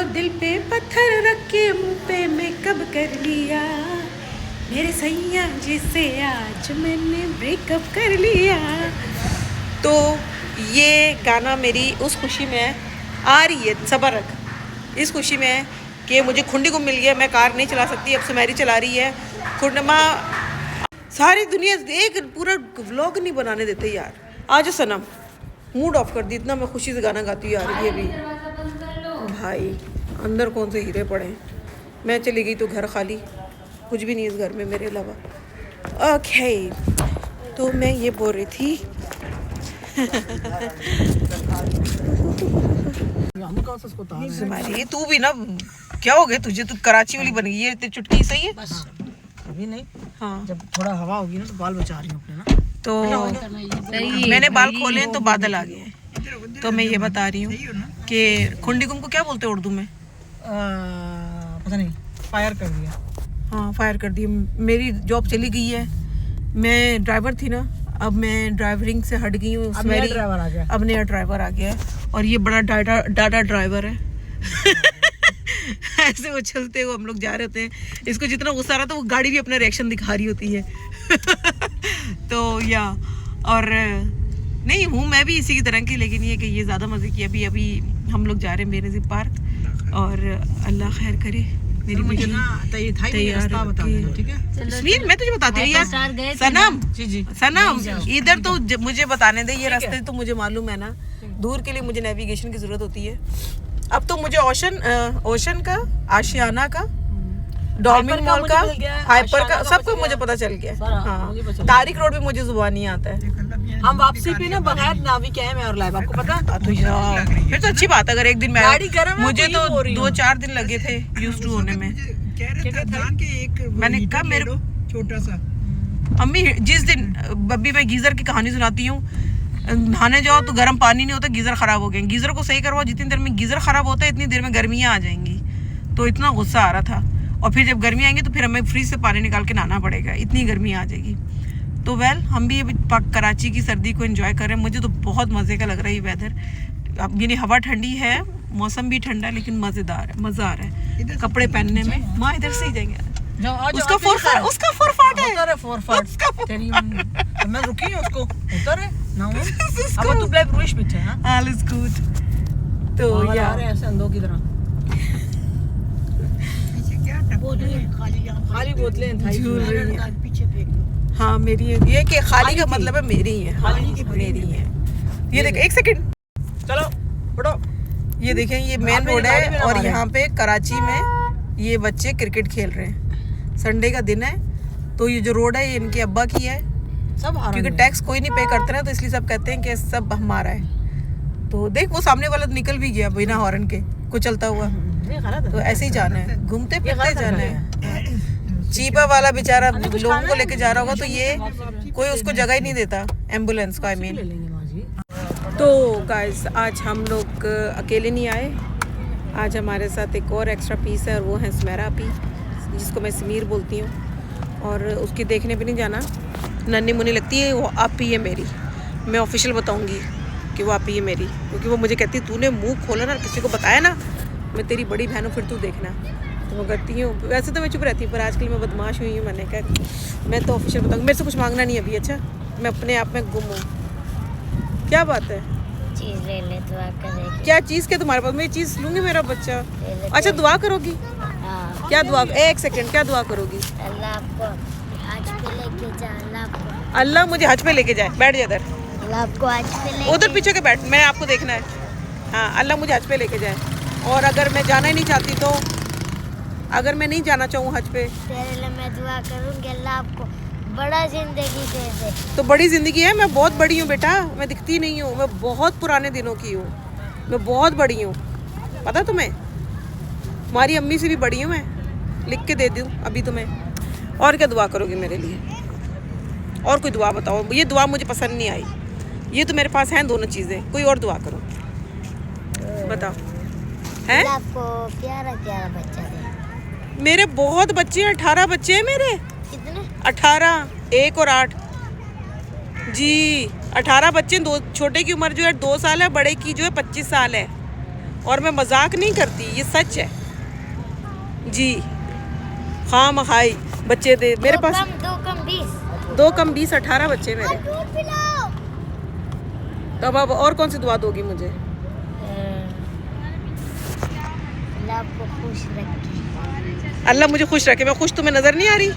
दिल पे पत्थर रख के मुंह पे मेकअप कर लिया, मेरे सैया जिसे आज मैंने ब्रेकअप कर लिया। तो ये गाना मेरी उस खुशी में आ रही है, सबर रख, इस खुशी में है कि मुझे खुंडी को मिल गया, मैं कार नहीं चला सकती, अब सुमेरी चला रही है। खुंडमा सारी दुनिया एक पूरा व्लॉग नहीं बनाने देते यार। आज सनम मूड ऑफ कर दी, इतना मैं खुशी से गाना गाती हूँ यार। ये भी भाई अंदर कौन से हीरे पड़े हैं। मैं चली गई तो घर खाली, कुछ भी नहीं इस घर में मेरे अलावा। ओके, तो मैं ये बोल रही थी तुम्हारी तू भी ना क्या हो गया तुझे, तू कराची वाली बन गई। ये तेरी चुटकी सही है बस, अभी नहीं। हाँ जब थोड़ा हवा होगी ना तो बाल बचा रही हूँ अपने ना। तो मैंने बाल खोले तो बादल आ गए। तो मैं ये बता रही हूँ कि खुंडी को क्या बोलते हैं उर्दू में? पता नहीं, फायर कर दिया। हाँ फायर कर दिया। मेरी जॉब चली गई है, मैं ड्राइवर थी ना, अब मैं ड्राइवरिंग से हट गई हूँ। अब नया ड्राइवर आ गया। अब नया ड्राइवर आ गया है और ये बड़ा डाटा ड्राइवर है। ऐसे वो चलते हुए हम लोग जा रहे होते हैं, इसको जितना गुस्सा आ रहा था वो गाड़ी भी अपना रिएक्शन दिखा रही होती है। तो या और नहीं हूँ मैं भी इसी की तरह की, लेकिन ये कि ये ज़्यादा मज़े की। अभी हम लोग जा रहे हैं बेनज़ीर पार्क और अल्लाह खैर करे। मेरी तैयार ठीक है जस्मीन, मैं तुझे बताती हूँ यार। सनम जी सनम इधर तो मुझे बताने दे, ये रास्ते तो मुझे मालूम है ना। दूर के लिए मुझे नेविगेशन की जरूरत होती है। अब तो मुझे ओशन का, आशियाना का, डॉल्फिन मॉल का, हाइपर का, सबको मुझे पता चल गया। हाँ तारिक रोड भी मुझे जुबान नहीं आता है। हम वापसी पे ना बगैर नावी के हैं मैं और लाइव, आपको पता? तो यार फिर तो अच्छी बात है। अगर एक दिन मैं गाड़ी गर्म है, मुझे तो हो रही 2-4 दिन लगे थे यूज टू होने में। मैंने कहा मेरे छोटा सा अम्मी जिस दिन बब्बी मैं गीजर की कहानी सुनाती हूँ, नहाने जाओ तो गर्म पानी नहीं होता, गीजर खराब हो गए। गीजर को सही करवाओ, जितनी देर में गीजर खराब होता है इतनी देर में गर्मियाँ आ जाएंगी। तो इतना गुस्सा आ रहा था। और फिर जब गर्मी आएंगी तो फिर हमें फ्रिज से पानी निकाल के नहाना पड़ेगा, इतनी गर्मी आ जाएगी। तो वेल हम भी अभी कराची की सर्दी को एंजॉय कर रहे हैं। मुझे तो बहुत मज़े का लग रहा है ये वेदर। अब यानी हवा ठंडी है, मौसम भी ठंडा, लेकिन मज़ेदार है, मज़ा आ रहा है कपड़े पहनने में। माँ इधर से ही जाएंगे। उसका फोर फाट तेरी मैं रुकी हूँ उसको उतर है ना वो। अब तू ब्लैक ब्रुश पीछे है ना। All is good. तो यार ऐसे अंधों की तरह खाली बोतलें पीछे फेंक दो। हाँ मेरी ये कि खाली का मतलब है मेरी है, मेरी है। ये देख एक सेकंड, चलो उठो। ये देखें ये मेन रोड है और यहाँ पे कराची में ये बच्चे क्रिकेट खेल रहे हैं। संडे का दिन है तो ये जो रोड है ये इनके अब्बा की है सब, क्योंकि टैक्स कोई नहीं पे करते ना, तो इसलिए सब कहते हैं कि सब हमारा है। तो देख वो सामने वाला तो निकल भी गया बिना हॉर्न के, कुचलता हुआ। तो ऐसे ही जाना है, घूमते फिरते जाना है। चीपा वाला बेचारा लोगों को लेके जा रहा होगा तो ये कोई उसको जगह ही नहीं देता, एम्बुलेंस को आई मीन। तो गाइस आज हम लोग अकेले नहीं आए, आज हमारे साथ एक और एक्स्ट्रा पीस है और वो है सुमेरा अपी, जिसको मैं समीर बोलती हूँ। और उसकी देखने पे नहीं जाना, नन्ही मुन्नी लगती है वो अपी है मेरी। मैं ऑफिशियल बताऊँगी कि वो अपी है मेरी, क्योंकि वो मुझे कहती है तूने मुँह खोला ना, किसी को बताया ना मैं तेरी बड़ी बहन हूँ, फिर तू देखना। तो मैं करती हूँ, वैसे तो मैं चुप रहती हूँ पर आजकल मैं बदमाश हुई हूँ। मैंने कहा मैं तो ऑफिशियल बताऊँगी, मेरे से कुछ मांगना नहीं अभी। अच्छा मैं अपने आप में गुम हूँ। क्या बात है? चीज ले ले, दुआ करेगी। क्या चीज़ क्या तुम्हारे पास? मैं चीज़ लूँगी मेरा बच्चा। अच्छा दुआ करोगी? हाँ। क्या दुआ? एक सेकंड, क्या दुआ करोगी? अल्लाह आपको आज पे लेके जा, अल्लाह मुझे हज पे लेके जाए। बैठ जा इधर, अल्लाह आपको आज पे लेके उधर पीछे के बैठ, मैं आपको देखना है। हाँ अल्लाह मुझे हज पे लेके जाए। और अगर मैं जाना ही नहीं चाहती तो, अगर मैं नहीं जाना चाहूँ हज पे, तेरे लिए मैं दुआ करूँगी अल्लाह आपको बड़ा जिंदगी दे दे। तो बड़ी जिंदगी है। मैं बहुत बड़ी हूँ बेटा, मैं दिखती नहीं हूँ, मैं बहुत पुराने दिनों की हूँ, मैं बहुत बड़ी हूँ, पता तुम्हें? हमारी अम्मी से भी बड़ी हूँ मैं, लिख के दे दूँ अभी तुम्हें। और क्या दुआ करोगे मेरे लिए? और कोई दुआ बताओ। ये दुआ मुझे पसंद नहीं आई, ये तो मेरे पास हैं दोनों चीज़ें, कोई और दुआ करो बताओ। हैं आपको प्यारा प्यारा बच्चा दे। मेरे बहुत बच्चे हैं, 18 बच्चे हैं मेरे। कितने? 18, 1 और 8 जी 18 बच्चे। दो छोटे की उम्र जो है 2 साल है, बड़े की जो है 25 साल है। और मैं मजाक नहीं करती, ये सच है जी। हाँ मखाई बच्चे दे मेरे पास 2 कम 20 18 बच्चे मेरे। दूध पिलाओ। तब अब और कौन सी दुआ दोगी मुझे? अल्लाह आपको खुश रखे। अल्लाह मुझे खुश रखे। मैं खुश तुम्हें नजर नहीं आ रही?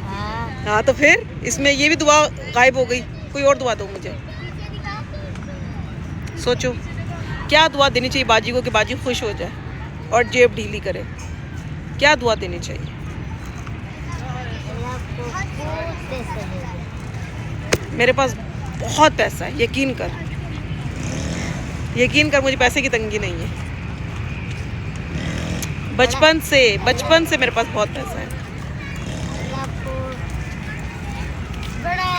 हाँ। हाँ तो फिर इसमें ये भी दुआ गायब हो गई। कोई और दुआ दो मुझे। सोचो क्या दुआ देनी चाहिए बाजी को कि बाजी खुश हो जाए और जेब ढीली करे। क्या दुआ देनी चाहिए? अल्लाह आपको खूब पैसे दे। मेरे पास बहुत पैसा है, यकीन कर, यकीन कर, मुझे पैसे की तंगी नहीं है। बचपन से मेरे पास बहुत पैसा है। अल्लाह आपको बड़ा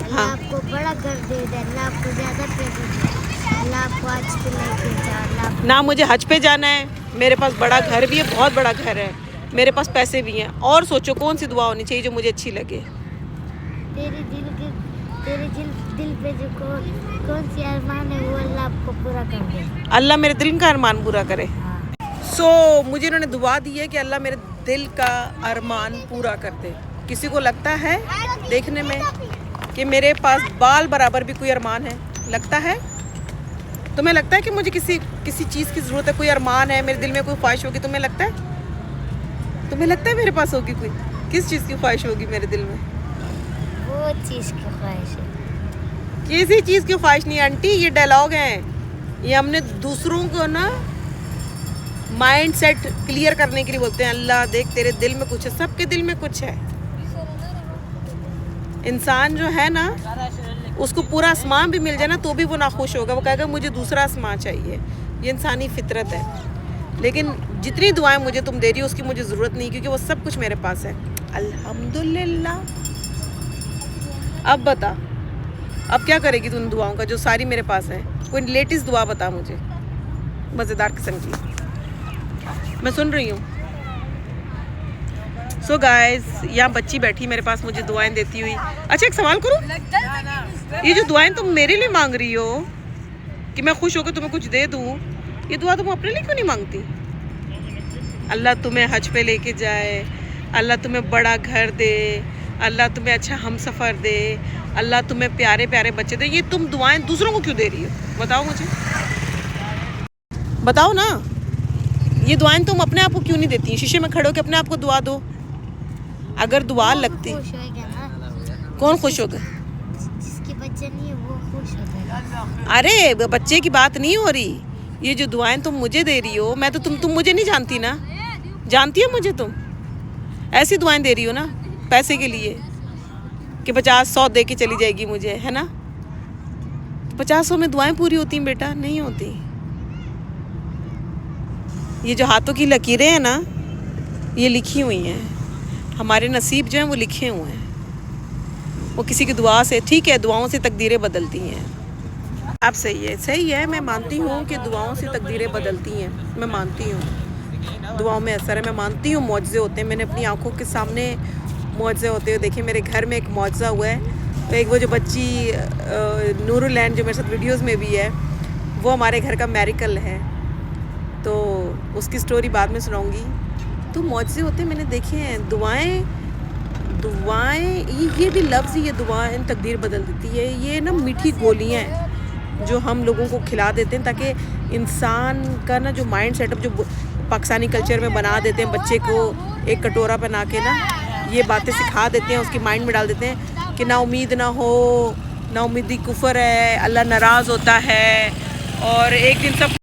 अल्लाह हाँ। आपको बड़ा घर दे दे। अल्लाह आपको ज़्यादा पैसे दे। अल्लाह आपको हज पे लेके जाए। अल्लाह ना मुझे हज पे जाना है, मेरे पास बड़ा घर भी है, बहुत बड़ा घर है, मेरे पास पैसे भी हैं। और सोचो कौन सी दुआ होनी चाहिए जो मुझे अच्छी लगे। तेरे दिल पे जो कौन सी अरमान है वो अल्लाह आपको पूरा कर दे। अल्लाह मेरे दिल का अरमान पूरा करे। हाँ। मुझे इन्होंने दुआ दी है कि अल्लाह मेरे दिल का अरमान पूरा कर दे। किसी को लगता है देखने में कि मेरे पास बाल बराबर भी कोई अरमान है? लगता है? तुम्हें लगता है कि मुझे किसी चीज़ की ज़रूरत है? कोई अरमान है मेरे दिल में, कोई ख्वाहिश होगी? तुम्हें लगता है? तुम्हें लगता है मेरे पास होगी कोई? किस चीज़ की ख्वाहिश होगी मेरे दिल में? वो चीज़ की ख्वाहिश है। किसी चीज़ की ख्वाहिश नहीं आंटी, ये डायलॉग हैं, ये हमने दूसरों को ना माइंड सेट क्लियर करने के लिए बोलते हैं। अल्लाह देख तेरे दिल में कुछ है, सबके दिल में कुछ है। इंसान जो है ना, उसको पूरा आसमान भी मिल जाए ना तो भी वो नाखुश होगा, वो कहेगा मुझे दूसरा आसमान चाहिए। ये इंसानी फितरत है। लेकिन जितनी दुआएं मुझे तुम दे रही हो उसकी मुझे ज़रूरत नहीं, क्योंकि वो सब कुछ मेरे पास है अल्हम्दुलिल्लाह। अब बता, अब क्या करेगी तुम दुआओं का जो सारी मेरे पास है? कोई लेटेस्ट दुआ बता मुझे, मज़ेदार किस्म की, मैं सुन रही हूँ। सो गाइस, यहाँ बच्ची बैठी मेरे पास मुझे दुआएं देती हुई। अच्छा एक सवाल करूँ, ये जो दुआएं तुम मेरे लिए मांग रही हो कि मैं खुश होकर तुम्हें कुछ दे दूँ, ये दुआ तुम अपने लिए क्यों नहीं मांगती? अल्लाह तुम्हें हज पे लेके जाए, अल्लाह तुम्हें बड़ा घर दे, अल्लाह तुम्हें अच्छा हमसफ़र दे, अल्लाह तुम्हें प्यारे प्यारे बच्चे दे। ये तुम दुआएं दूसरों को क्यों दे रही हो? बताओ मुझे, बताओ ना। ये दुआएं तुम अपने आप को क्यों नहीं देती? शीशे में खड़े होकर अपने आप को दुआ दो। अगर दुआ लगती, खुश होएगा ना। कौन खुश होगा? जिसके बच्चे नहीं है वो खुश होगा। अरे बच्चे की बात नहीं हो रही, ये जो दुआएं तुम मुझे दे रही हो, मैं तो तुम मुझे नहीं जानती ना। जानती हो मुझे तुम? ऐसी दुआएं दे रही हो ना पैसे के लिए कि 50-100 दे के चली जाएगी मुझे, है ना? 50-100 में दुआएं पूरी होती हैं बेटा? नहीं होती। ये जो हाथों की लकीरें हैं ना, ये लिखी हुई हैं। हमारे नसीब जो हैं वो लिखे हुए हैं। वो किसी की दुआ से, ठीक है, दुआओं से तकदीरें बदलती हैं। आप सही है, मैं मानती हूँ कि दुआओं से तकदीरें बदलती हैं, मैं मानती हूँ। दुआओं में असर है, मैं मानती हूँ मुआज़े होते हैं। मैंने अपनी आंखों के सामने मुआज़े होते हुए देखे। मेरे घर में एक मुआज़ा हुआ है। तो एक वो जो बच्ची नूरुलैन जो मेरे साथ वीडियोस में भी है, वो हमारे घर का मैरिकल है। तो उसकी स्टोरी बाद में सुनाऊंगी। तो मुआज़े होते हैं, मैंने देखे हैं। दुआएं ये भी लफ्ज़, ये दुआएं तकदीर बदल देती है। ये ना मीठी गोलियाँ हैं जो हम लोगों को खिला देते हैं ताकि इंसान का ना जो माइंड सेटअप जो पाकिस्तानी कल्चर में बना देते हैं, बच्चे को एक कटोरा बना के ना ये बातें सिखा देते हैं, उसके माइंड में डाल देते हैं कि ना उम्मीद ना हो, ना उम्मीदी कुफर है, अल्लाह नाराज़ होता है और एक दिन सब